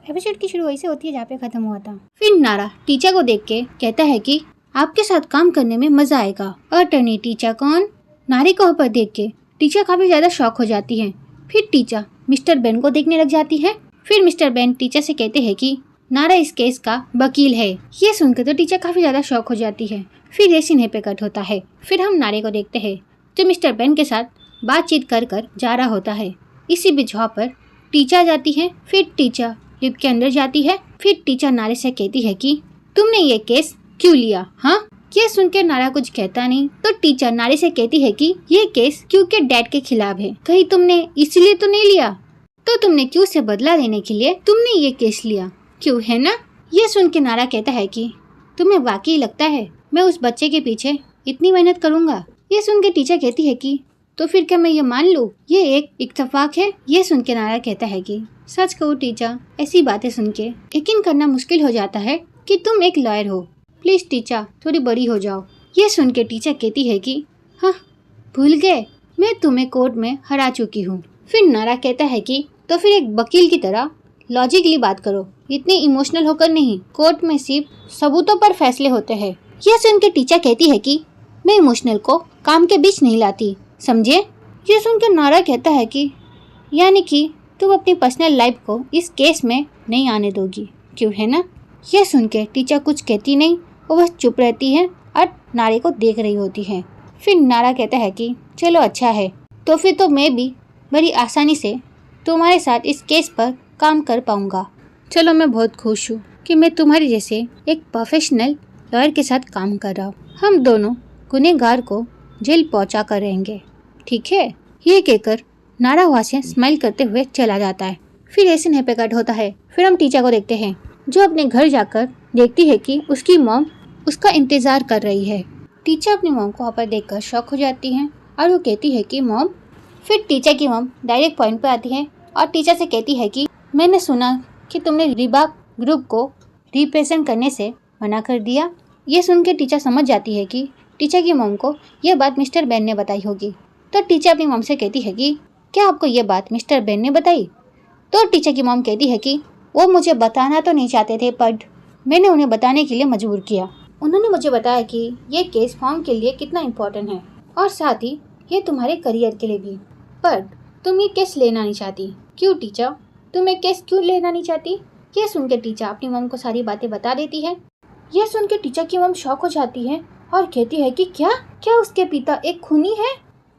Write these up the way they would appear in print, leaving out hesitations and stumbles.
Episode की शुरू वही से होती है जहाँ पे खत्म हुआ था। फिर नारा टीचा को देख के कहता है कि आपके साथ काम करने में मजा आएगा। अटर्नी टीचा कौन? नारी को ऊपर देख के टीचा काफी ज्यादा शॉक हो जाती है। फिर टीचा मिस्टर बेन को देखने लग जाती है। फिर मिस्टर बेन टीचा से कहते हैं कि नारा इस केस का वकील है। ये सुनकर तो टीचा काफी ज्यादा शॉक हो जाती है। फिर ये सीन पे कट होता है। फिर हम नारे को देखते हैं जो मिस्टर बेन के साथ बातचीत कर जा रहा होता है। इसी बीच वहाँ पर टीचा जाती है। फिर टीचा लिफ्ट के अंदर जाती है। फिर टीचा नारे से कहती है कि तुमने ये केस क्यों लिया? हाँ, ये सुनकर नारा कुछ कहता नहीं तो टीचा नारे से कहती है कि ये केस क्योंकि डैड के खिलाफ है। कहीं तुमने इसलिए तो नहीं लिया? तो तुमने क्यों से बदला लेने के लिए तुमने ये केस लिया, क्यों है ना? ये सुन के नारा कहता है कि तुम्हें वाकई लगता है मैं उस बच्चे के पीछे इतनी मेहनत करूँगा? ये सुन के टीचा कहती है कि तो फिर क्या मैं ये मान लूँ ये एक इत्तेफाक है? ये सुन के नारा कहता है कि सच कहूँ टीचा, ऐसी बातें सुन के यकीन करना मुश्किल हो जाता है कि तुम एक लॉयर हो। प्लीज टीचा थोड़ी बड़ी हो जाओ। ये सुन के टीचा कहती है कि हाँ, भूल गए मैं तुम्हें कोर्ट में हरा चुकी हूँ। फिर नारा कहता है कि तो फिर एक वकील की तरह लॉजिकली बात करो, इतने इमोशनल होकर नहीं। कोर्ट में सिर्फ सबूतों पर फैसले होते हैं। यह सुन के टीचा कहती है कि मैं इमोशनल को काम के बीच नहीं लाती, समझे? ये सुनकर नारा कहता है कि यानी कि तुम अपनी पर्सनल लाइफ को इस केस में नहीं आने दोगी, क्यों है ना? यह सुन के टीचा कुछ कहती नहीं, वो बस चुप रहती है और नारे को देख रही होती है। फिर नारा कहता है कि चलो अच्छा है, तो फिर तो मैं भी बड़ी आसानी से तुम्हारे साथ इस केस पर काम कर पाऊंगा। चलो, मैं बहुत खुश हूँ कि मैं तुम्हारे जैसे एक प्रोफेशनल लॉयर के साथ काम कर रहा हूँ। हम दोनों गुनहगार को जेल पहुँचा कर रहेंगे, ठीक है? ये कहकर नारा वहाँ से स्माइल करते हुए चला जाता है। फिर ऐसे नहीं पे कट होता है। फिर हम टीचा को देखते हैं जो अपने घर जाकर देखती है कि उसकी मॉम उसका इंतजार कर रही है। टीचा अपनी मॉम को वहाँ पर देखकर शॉक हो जाती है और वो कहती है कि मॉम। फिर टीचा की मॉम डायरेक्ट पॉइंट पे आती है और टीचा से कहती है कि मैंने सुना कि तुमने रीबॉक ग्रुप को रिप्रेजेंट करने से मना कर दिया। ये सुन के टीचा समझ जाती है कि टीचा की मॉम को यह बात मिस्टर बेन ने बताई होगी। तो टीचा अपनी मॉम से कहती है कि क्या आपको ये बात मिस्टर बेन ने बताई? तो टीचा की मॉम कहती है कि वो मुझे बताना तो नहीं चाहते थे, पर मैंने उन्हें बताने के लिए मजबूर किया। उन्होंने मुझे बताया कि ये केस फॉर्म के लिए कितना इम्पोर्टेंट है और साथ ही ये तुम्हारे करियर के लिए भी। पर तुम ये केस लेना नहीं चाहती, क्यों टीचा? तुम ये केस क्यों लेना नहीं चाहती? ये सुन के टीचा अपनी मॉम को सारी बातें बता देती है। यह सुन के टीचा की मॉम शॉक हो जाती है और कहती है कि क्या उसके पिता एक खूनी है?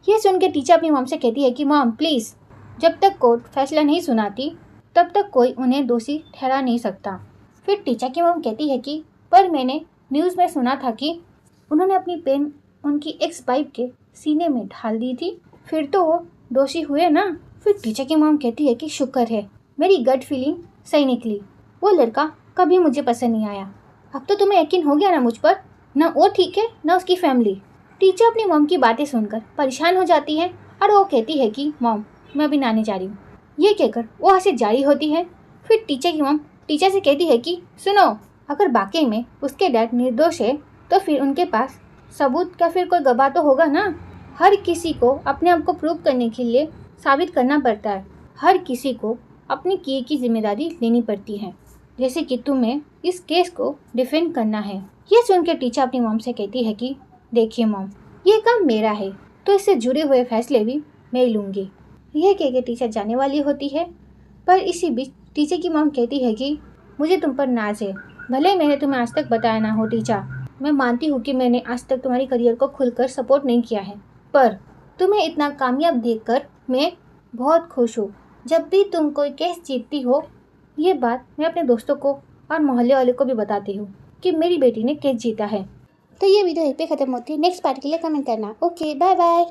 यह सुन के टीचा अपनी मॉम से कहती है कि मॉम प्लीज, जब तक कोर्ट फैसला नहीं सुनाती तब तक कोई उन्हें दोषी ठहरा नहीं सकता। फिर टीचा की मॉम कहती है कि पर मैंने न्यूज़ में सुना था कि उन्होंने अपनी पेन उनकी एक्स वाइफ के सीने में ढाल दी थी, फिर तो वो दोषी हुए ना। फिर टीचा की मॉम कहती है कि शुक्र है मेरी गट फीलिंग सही निकली, वो लड़का कभी मुझे पसंद नहीं आया। अब तो तुम्हें यकीन हो गया ना मुझ पर? ना वो ठीक है ना उसकी फैमिली। टीचा अपनी मॉम की बातें सुनकर परेशान हो जाती है और वो कहती है कि मॉम मैं अभी नहाने जा रही हूँ। ये कहकर वो वहाँ से जारी होती है। फिर टीचा की मॉम टीचा से कहती है कि सुनो, अगर वाकई में उसके डैड निर्दोष है तो फिर उनके पास सबूत का फिर कोई गवाह तो होगा ना। हर किसी को अपने आप को प्रूव करने के लिए साबित करना पड़ता है। हर किसी को अपने किए की जिम्मेदारी लेनी पड़ती है, जैसे कि तुम्हें इस केस को डिफेंड करना है। ये सुन के टीचा अपनी मॉम से कहती है कि देखिए मॉम, ये काम मेरा है तो इससे जुड़े हुए फैसले भी मैं लूँगी। यह कह के टीचर जाने वाली होती है, पर इसी बीच टीचर की मॉम कहती है कि मुझे तुम पर नाज है, भले मैंने तुम्हें आज तक बताया ना हो टीचा। मैं मानती हूँ कि मैंने आज तक तुम्हारी करियर को खुलकर सपोर्ट नहीं किया है, पर तुम्हें इतना कामयाब देखकर मैं बहुत खुश हूँ। जब भी तुम कोई केस जीतती हो, ये बात मैं अपने दोस्तों को और मोहल्ले वाले को भी बताती हूँ कि मेरी बेटी ने केस जीता है। तो ये वीडियो यहीं पे खत्म होती है। नेक्स्ट पार्ट के लिए कमेंट करना। Okay, bye bye.